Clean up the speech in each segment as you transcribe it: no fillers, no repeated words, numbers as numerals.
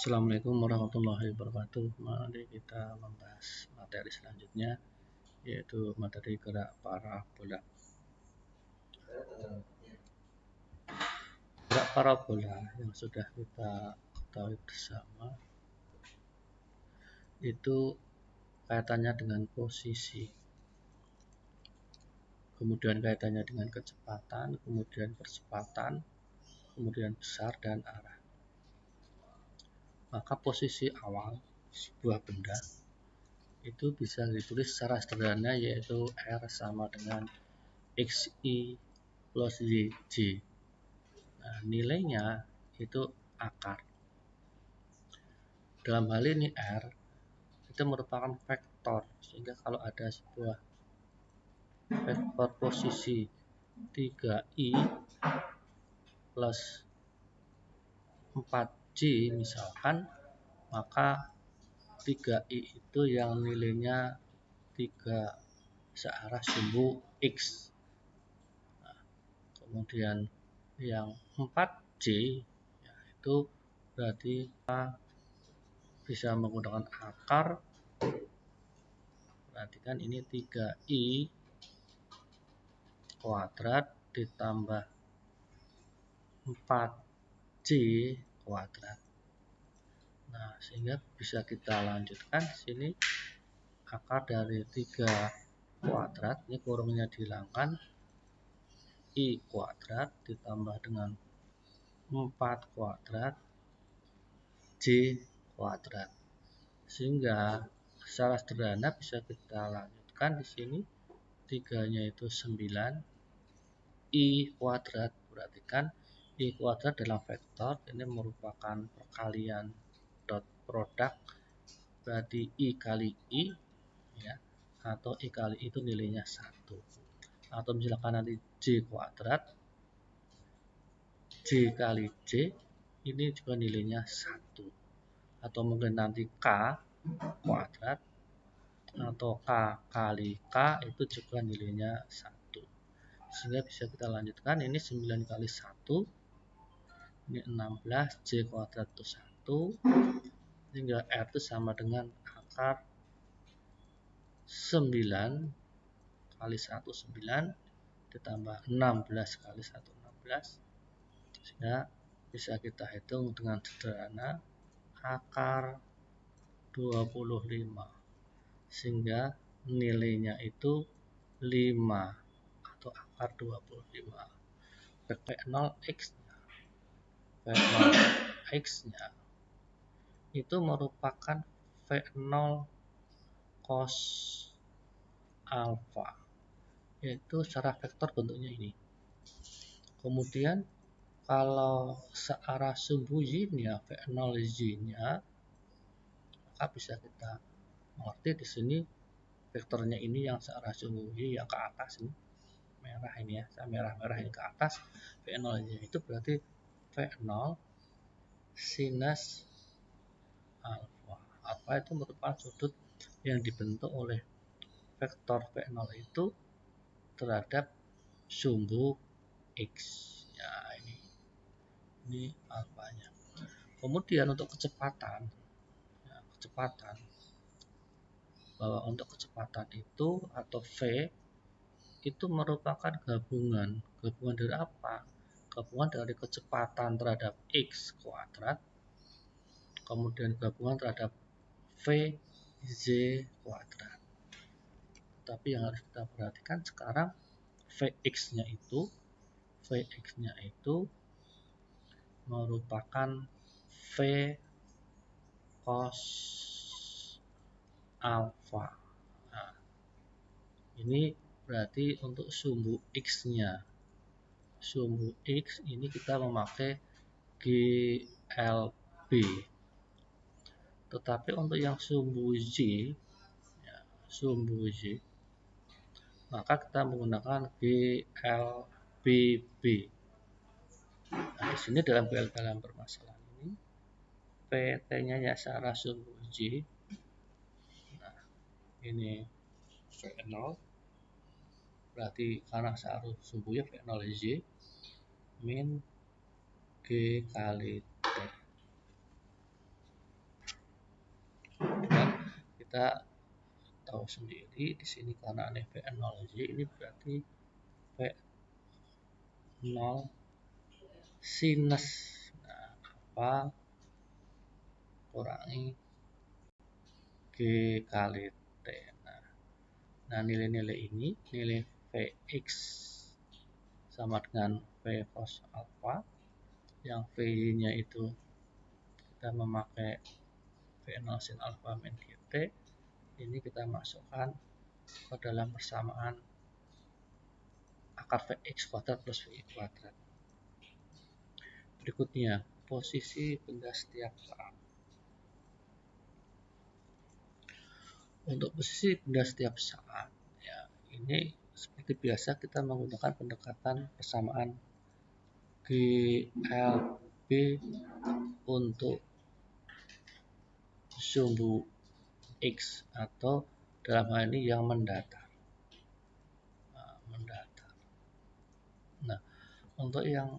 Assalamualaikum warahmatullahi wabarakatuh. Mari kita membahas materi selanjutnya, yaitu materi gerak parabola. Gerak parabola yang sudah kita ketahui bersama itu kaitannya dengan posisi, kemudian kaitannya dengan kecepatan, kemudian percepatan, kemudian besar dan arah. Maka posisi awal sebuah benda itu bisa ditulis secara sederhana, yaitu R sama dengan XI plus YJ. Nah, nilainya itu akar. Dalam hal ini R itu merupakan vektor, sehingga kalau ada sebuah vektor posisi 3i plus 4j misalkan, maka 3i itu yang nilainya 3 searah sumbu X. Nah, kemudian yang 4j itu berarti kita bisa menggunakan akar. Perhatikan ini 3i kuadrat ditambah 4j kuadrat. Nah, sehingga bisa kita lanjutkan di sini akar dari 3 kuadrat, ini kurungnya dihilangkan, i kuadrat ditambah dengan 4 kuadrat j kuadrat. Sehingga secara sederhana bisa kita lanjutkan di sini 3-nya itu 9, i kuadrat, perhatikan i kuadrat dalam vektor ini merupakan perkalian dot produk, berarti i kali i ya, atau i kali i itu nilainya 1. Atau misalkan nanti j kuadrat, j kali j ini juga nilainya 1. Atau mungkin nanti k kuadrat atau k kali k itu juga nilainya 1. Sehingga bisa kita lanjutkan, ini 9 kali 1 ini 16, j kuadrat itu 1, sehingga R itu sama dengan akar 9 kali 1 9 ditambah 16 kali 1 16, sehingga bisa kita hitung dengan sederhana akar 25, sehingga nilainya itu 5 atau akar 25. V0x-nya V0x-nya itu merupakan V0 cos alfa, yaitu secara vektor bentuknya ini. Kemudian kalau searah sumbu y-nya V0y-nya, maka bisa kita mengerti di sini vektornya ini yang searah sumbu y yang ke atas ini merah ini ya, merah ini ke atas, V0-nya itu berarti V0 sinus alfa. Alfa itu merupakan sudut yang dibentuk oleh vektor V0 itu terhadap sumbu X ya, ini alfanya. Kemudian untuk kecepatan ya, bahwa untuk kecepatan itu atau V itu merupakan gabungan dari apa? Gabungan dari kecepatan terhadap X kuadrat, kemudian gabungan terhadap VZ kuadrat. Tapi yang harus kita perhatikan sekarang Vx-nya itu merupakan V cos alfa. Nah, ini berarti untuk sumbu X-nya. Sumbu X ini kita memakai GLB. Tetapi untuk yang sumbu Y, ya, maka kita menggunakan GLBB. Nah, di sini dalam permasalahan ini PT-nya ya searah sumbu Y. Nah, ini V0 berarti karena searah sumbu Y V0 Y min G kali T. kita tahu sendiri di sini karena ini V0Z, ini berarti V0 sinus. Nah, apa kurangi G kali T. Nah, nilai-nilai ini, nilai Vx sama dengan V cos alpha, yang V-nya itu kita memakai V0 sin alpha min GT, ini kita masukkan ke dalam persamaan akar Vx kuadrat plus Vi kuadrat. Berikutnya, posisi benda setiap saat. Untuk posisi benda setiap saat, ya, ini seperti biasa kita menggunakan pendekatan persamaan GLB untuk sumbu X atau dalam hal ini yang mendatar. Nah, untuk yang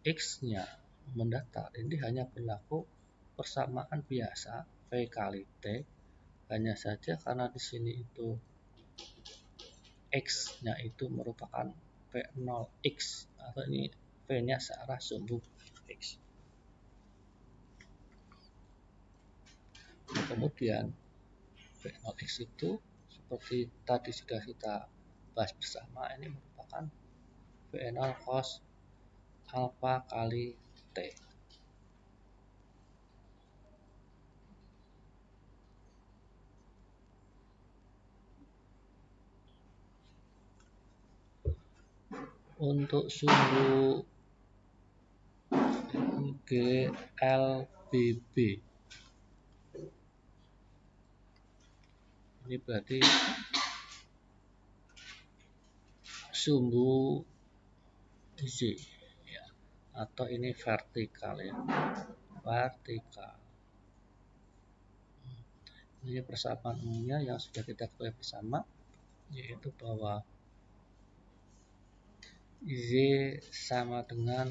X-nya mendatar ini hanya berlaku persamaan biasa V kali T, hanya saja karena di sini itu X-nya itu merupakan V0X atau ini V-nya searah sumbu X. Kemudian V0X itu seperti tadi sudah kita bahas bersama, ini merupakan V0 cos alpha kali T. Untuk sumbu GLBB ini berarti sumbu Z, ya, atau ini vertikal, ya, vertikal. Ini persamaan umumnya yang sudah kita ketahui bersama, yaitu bahwa Z sama dengan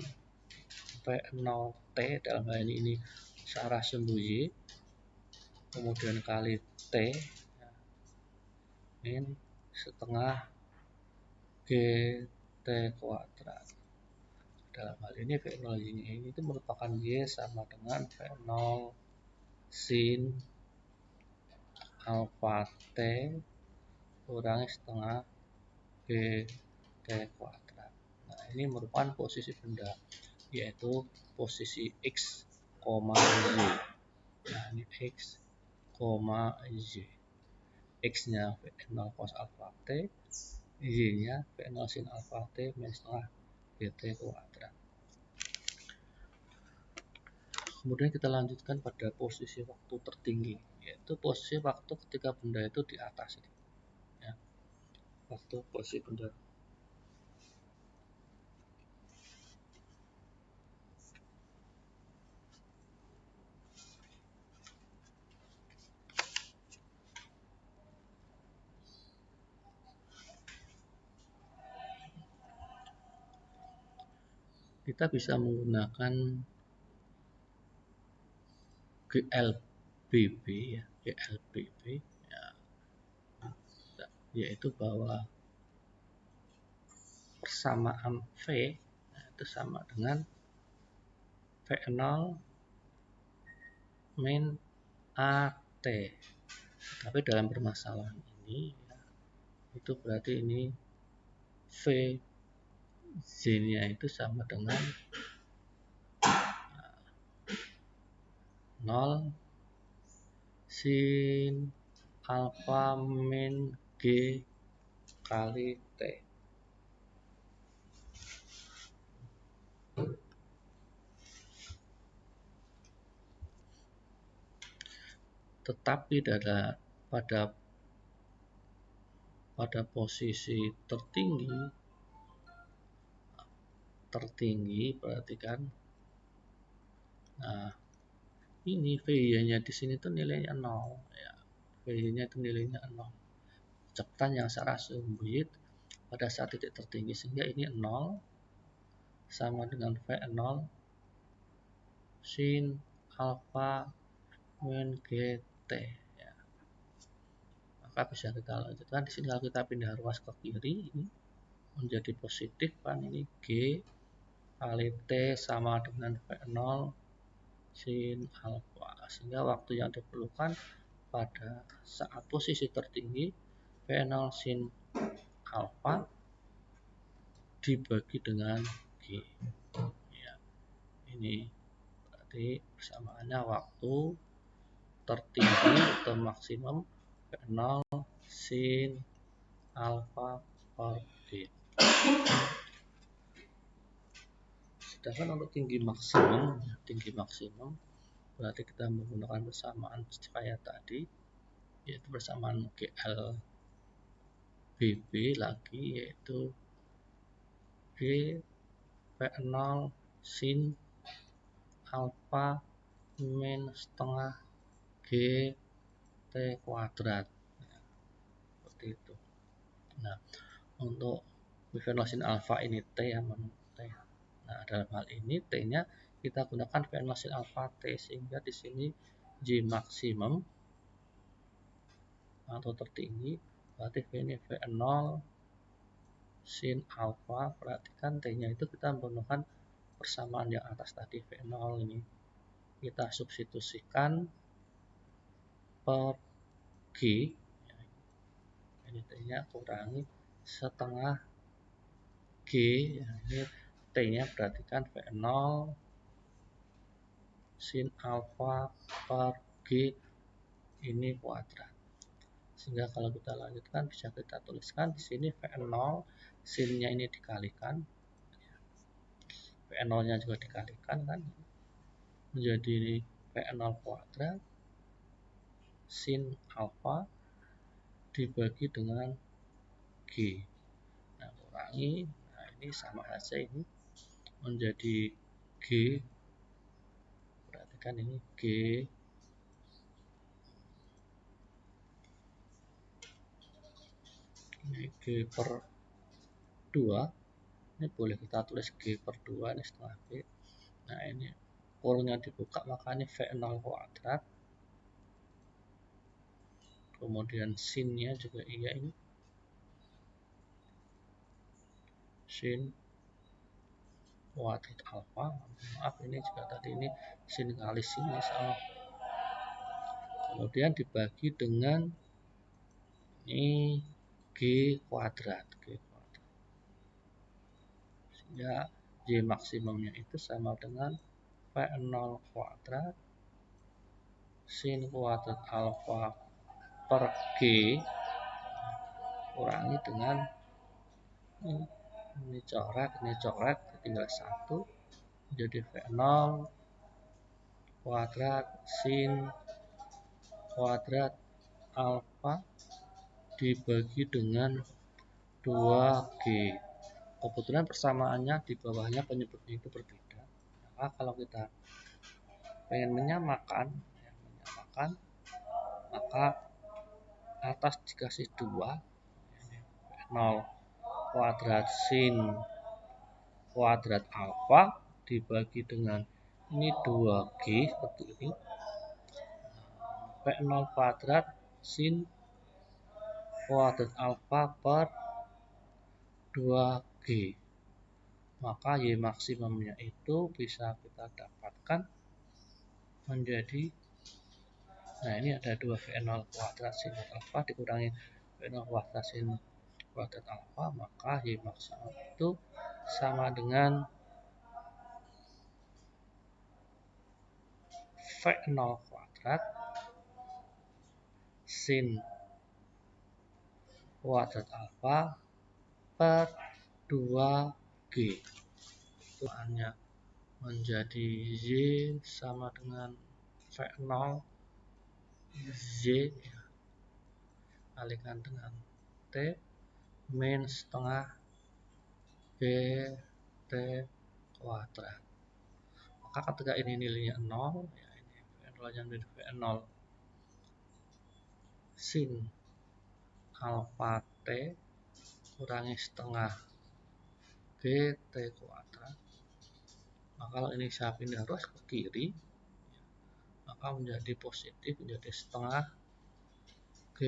V0T, dalam hal ini searah sumbu Y, kemudian kali T, min setengah GT kuadrat. Dalam hal ini V0 ini itu merupakan Y sama dengan V0 sin alpha T kurangi setengah GT kuadrat. Nah, ini merupakan posisi benda, yaitu posisi X, Y. Nah, ini X, Y. X-nya V0 cos alpha T, Y-nya V0 sin alpha T min setengah GT kuadrat. Kemudian kita lanjutkan pada posisi waktu tertinggi, yaitu posisi waktu ketika benda itu di atas ini. Ya. Waktu posisi benda. Kita bisa menggunakan GLBB, ya, GLBB, ya, yaitu bahwa persamaan V itu sama dengan V0 min AT. Tapi dalam permasalahan ini, ya, itu berarti ini V Z-nya itu sama dengan 0 sin alpha min G kali T. Tetapi pada posisi tertinggi perhatikan, nah ini V-nya di sini tuh nilainya 0, ya. V-nya itu nilainya 0. Cepetan yang searah sumbu Y pada saat titik tertinggi, sehingga ini 0 sama dengan V0 sin alpha min GT, ya. maka bisa kita lanjutkan. Di sini kalau kita pindah ruas ke kiri, ini menjadi positif kan, ini G kali T sama dengan V0 sin alfa, sehingga waktu yang diperlukan pada saat posisi tertinggi V0 sin alfa dibagi dengan G. Ya, ini berarti persamaannya waktu tertinggi atau maksimum V0 sin alfa per G. Sedangkan untuk tinggi maksimum berarti kita menggunakan persamaan kayak tadi, yaitu persamaan GL BB lagi, yaitu G V0 sin alfa min setengah G T kuadrat. Nah, seperti itu. Nah, untuk V0 sin alfa ini T ya, T. Nah, dalam hal ini T-nya kita gunakan V0 sin alfa T, sehingga di sini J maksimum atau tertinggi, berarti ini V0 sin alfa, perhatikan T-nya itu kita menggunakan persamaan yang atas tadi, V0 ini kita substitusikan per G, ini T-nya kurangi setengah G, ini T-nya perhatikan V0 sin alfa per G ini kuadrat. Sehingga kalau kita lanjutkan bisa kita tuliskan di sini V0 sin-nya ini dikalikan, V0-nya juga dikalikan kan, menjadi V0 kuadrat sin alfa dibagi dengan G. Nah, kurangi, nah ini sama saja, ini menjadi G, perhatikan ini G ini G per 2, ini boleh kita tulis G per 2, ini setengah G. Nah, ini kurungnya dibuka, makanya V0 kuadrat, kemudian sin-nya juga iya, ini sin kuadrat alfa, maaf ini juga tadi ini sin kali sin sama, kemudian dibagi dengan ini G kuadrat, sehingga J maksimumnya itu sama dengan V0 kuadrat sin kuadrat alfa per G kurangi dengan ini coret, tinggal 1, jadi V0 kuadrat sin kuadrat alfa dibagi dengan 2G. Kebetulan persamaannya di bawahnya penyebutnya itu berbeda. Maka kalau kita pengen menyamakan, maka atas dikasih 2, 0 kuadrat sin kuadrat alfa dibagi dengan ini 2G seperti ini, V0 kuadrat sin kuadrat alfa per 2G, maka Y maksimumnya itu bisa kita dapatkan menjadi, nah ini ada 2 V0 kuadrat sin alfa dikurangi V0 kuadrat sin kuadrat alfa, maka Y maksimum itu sama dengan V0 kuadrat sin kuadrat alfa per 2G. Itu hanya menjadi Y sama dengan V0 Z kalikan dengan T min setengah G T kuadrat. Maka ketika ini nilainya 0, ya ini V0 nya menjadi V0 sin alfa T kurangi setengah G T kuadrat. Maka kalau ini saya pindah ruas ke kiri, maka menjadi positif, menjadi setengah G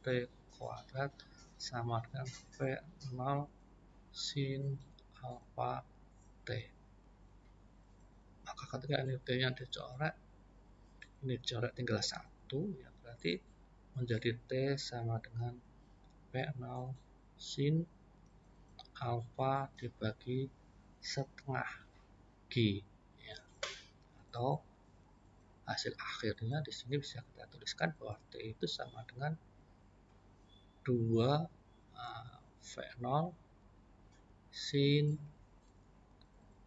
T kuadrat sama dengan V0 sin alfa T. Maka ketika ini T nya dicoret, ini dicoret tinggal 1, ya berarti menjadi T sama dengan V0 sin alfa dibagi setengah G, ya. Atau hasil akhirnya di sini bisa kita tuliskan bahwa T itu sama dengan 2 V0 sin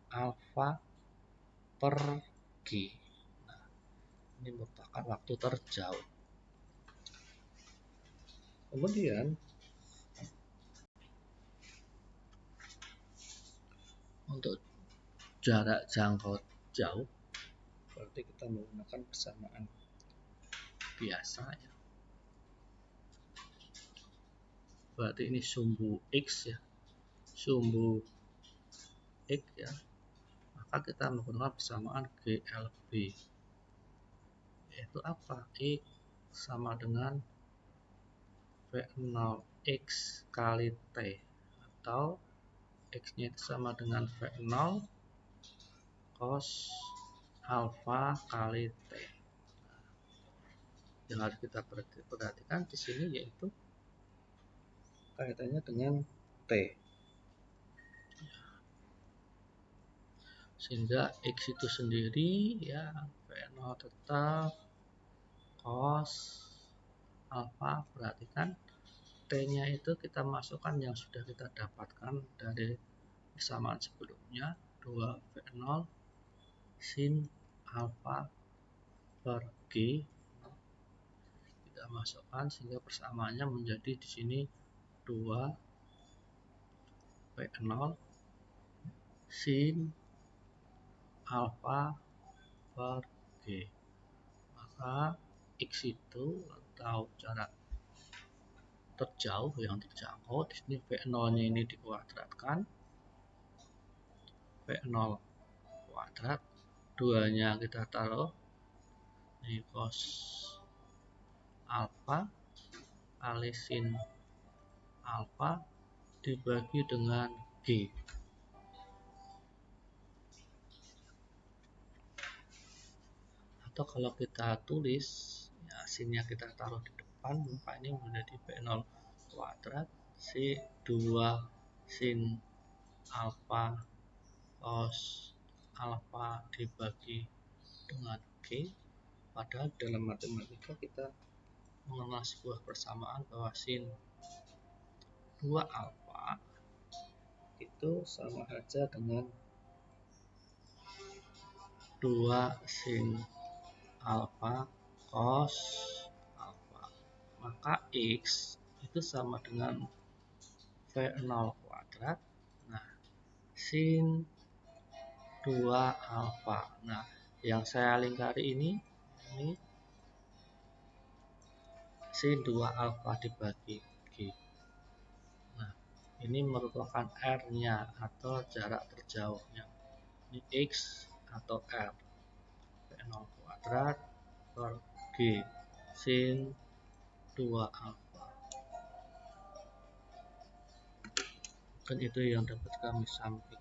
alfa per G. Nah, ini merupakan waktu terjauh. Kemudian untuk jarak jangkau jauh, berarti kita menggunakan persamaan biasa, ya. Berarti ini sumbu X, ya, sumbu X, ya. Maka kita menggunakan persamaan GLB, yaitu apa? X sama dengan V0X kali T, atau X nya itu sama dengan V0 cos alfa kali T. Yang harus kita perhatikan di sini yaitu kaitannya dengan T, sehingga X itu sendiri, ya, V0 tetap cos alfa. Perhatikan T nya itu kita masukkan yang sudah kita dapatkan dari persamaan sebelumnya, 2 V0 sin alfa per G, kita masukkan sehingga persamaannya menjadi di sini 2 V0 sin alfa per G. Maka X itu atau jarak terjauh yang terjangkau, di sini V0 nya ini dikuadratkan, V0 kuadrat, 2 nya kita taruh di cos alfa kali sin alfa dibagi dengan G. Atau kalau kita tulis, ya, sinnya kita taruh di depan, maka ini menjadi V0 kuadrat C 2 sin alfa cos alfa dibagi dengan G. Padahal dalam matematika kita mengenal sebuah persamaan bahwa sin 2 alfa itu sama saja dengan 2 sin alfa cos alfa. Maka X itu sama dengan V0 kuadrat, nah, sin 2 alfa. Nah, yang saya lingkari ini sin 2 alfa dibagi G. Nah, ini merupakan R-nya atau jarak terjauhnya. Ini X atau R, V0 kuadrat per G sin 2 alfa. Dan itu yang dapat kami sampaikan.